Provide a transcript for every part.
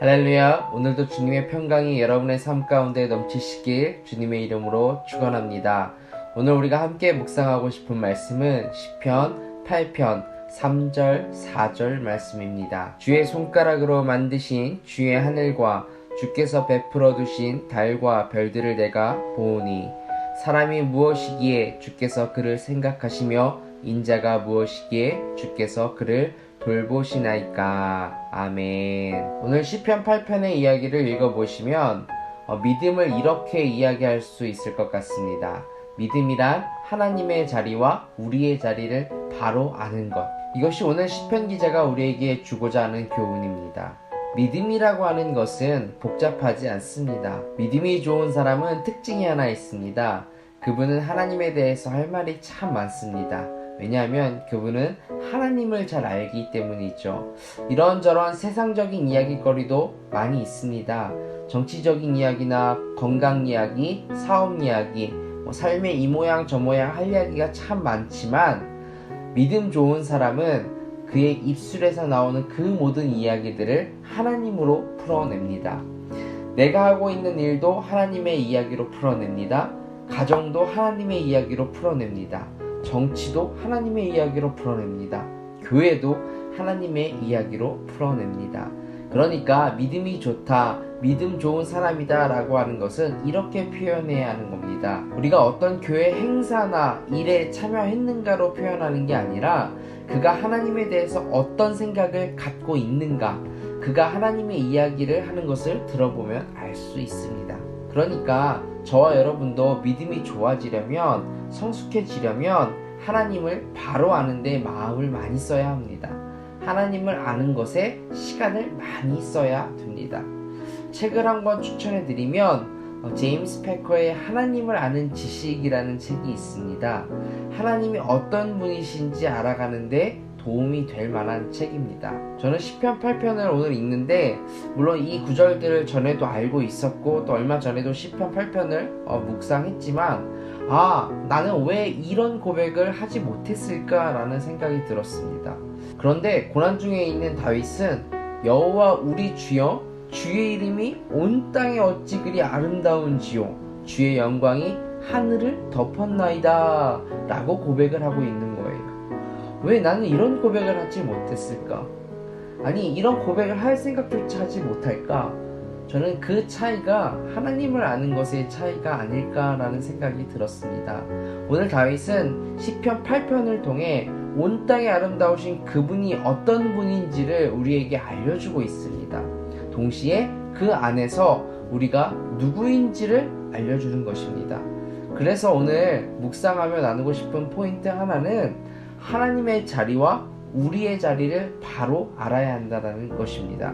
할렐루야. 오늘도 주님의 평강이 여러분의 삶 가운데 넘치시길 주님의 이름으로 축원합니다. 오늘 우리가 함께 묵상하고 싶은 말씀은 시편 8편 3절 4절 말씀입니다. 주의 손가락으로 만드신 주의 하늘과 주께서 베풀어 두신 달과 별들을 내가 보오니 사람이 무엇이기에 주께서 그를 생각하시며 인자가 무엇이기에 주께서 그를 돌보시나이까. 아멘. 오늘 시편 8편의 이야기를 읽어보시면 믿음을 이렇게 이야기할 수 있을 것 같습니다. 믿음이란 하나님의 자리와 우리의 자리를 바로 아는 것. 이것이 오늘 시편 기자가 우리에게 주고자 하는 교훈입니다. 믿음이라고 하는 것은 복잡하지 않습니다. 믿음이 좋은 사람은 특징이 하나 있습니다. 그분은 하나님에 대해서 할 말이 참 많습니다. 왜냐하면 그분은 하나님을 잘 알기 때문이죠. 이런저런 세상적인 이야기거리도 많이 있습니다. 정치적인 이야기나 건강 이야기, 사업 이야기, 삶의 이 모양 저 모양 할 이야기가 참 많지만 믿음 좋은 사람은 그의 입술에서 나오는 그 모든 이야기들을 하나님으로 풀어냅니다. 내가 하고 있는 일도 하나님의 이야기로 풀어냅니다. 가정도 하나님의 이야기로 풀어냅니다. 정치도 하나님의 이야기로 풀어냅니다. 교회도 하나님의 이야기로 풀어냅니다. 그러니까 믿음이 좋다, 믿음 좋은 사람이다 라고 하는 것은 이렇게 표현해야 하는 겁니다. 우리가 어떤 교회 행사나 일에 참여했는가로 표현하는 게 아니라 그가 하나님에 대해서 어떤 생각을 갖고 있는가, 그가 하나님의 이야기를 하는 것을 들어보면 알 수 있습니다. 그러니까 저와 여러분도 믿음이 좋아지려면, 성숙해지려면 하나님을 바로 아는 데 마음을 많이 써야 합니다. 하나님을 아는 것에 시간을 많이 써야 됩니다. 책을 한 권 추천해 드리면 제임스 패커의 하나님을 아는 지식이라는 책이 있습니다. 하나님이 어떤 분이신지 알아가는데 도움이 될 만한 책입니다. 저는 시편 8편을 오늘 읽는데 물론 이 구절들을 전에도 알고 있었고 또 얼마 전에도 시편 8편을 묵상했지만 나는 왜 이런 고백을 하지 못했을까라는 생각이 들었습니다. 그런데 고난 중에 있는 다윗은 여호와 우리 주여 주의 이름이 온 땅에 어찌 그리 아름다운지요 주의 영광이 하늘을 덮었나이다 라고 고백을 하고 있는 거예요. 왜 나는 이런 고백을 하지 못했을까? 아니 이런 고백을 할 생각조차 하지 못할까? 저는 그 차이가 하나님을 아는 것의 차이가 아닐까라는 생각이 들었습니다. 오늘 다윗은 시편 8편을 통해 온 땅에 아름다우신 그분이 어떤 분인지를 우리에게 알려주고 있습니다. 동시에 그 안에서 우리가 누구인지를 알려주는 것입니다. 그래서 오늘 묵상하며 나누고 싶은 포인트 하나는 하나님의 자리와 우리의 자리를 바로 알아야 한다는 것입니다.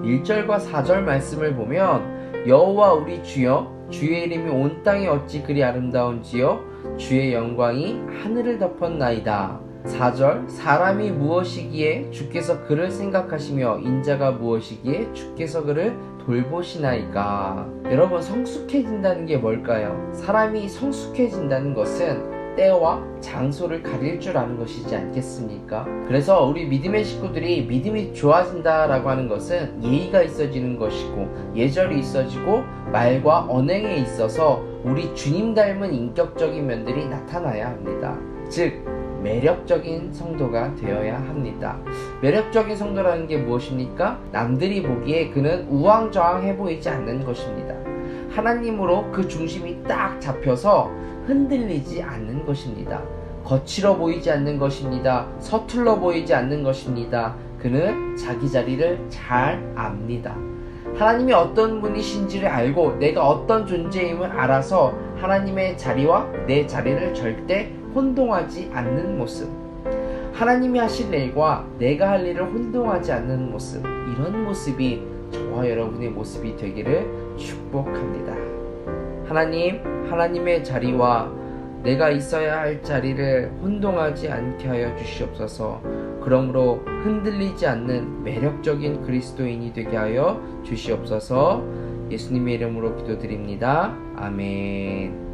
1절과 4절 말씀을 보면 여호와 우리 주여 주의 이름이 온 땅에 어찌 그리 아름다운지요 주의 영광이 하늘을 덮었나이다. 4절 사람이 무엇이기에 주께서 그를 생각하시며 인자가 무엇이기에 주께서 그를 돌보시나이까. 여러분 성숙해진다는 게 뭘까요? 사람이 성숙해진다는 것은 때와 장소를 가릴 줄 아는 것이지 않겠습니까? 그래서 우리 믿음의 식구들이 믿음이 좋아진다라고 하는 것은 예의가 있어지는 것이고 예절이 있어지고 말과 언행에 있어서 우리 주님 닮은 인격적인 면들이 나타나야 합니다. 즉 매력적인 성도가 되어야 합니다. 매력적인 성도라는 게 무엇입니까? 남들이 보기에 그는 우왕좌왕해 보이지 않는 것입니다. 하나님으로 그 중심이 딱 잡혀서 흔들리지 않는 것입니다. 거칠어 보이지 않는 것입니다. 서툴러 보이지 않는 것입니다. 그는 자기 자리를 잘 압니다. 하나님이 어떤 분이신지를 알고 내가 어떤 존재임을 알아서 하나님의 자리와 내 자리를 절대 혼동하지 않는 모습, 하나님이 하실 일과 내가 할 일을 혼동하지 않는 모습, 이런 모습이 저와 여러분의 모습이 되기를 축복합니다. 하나님의 자리와 내가 있어야 할 자리를 혼동하지 않게 하여 주시옵소서. 그러므로 흔들리지 않는 매력적인 그리스도인이 되게 하여 주시옵소서. 예수님의 이름으로 기도드립니다. 아멘.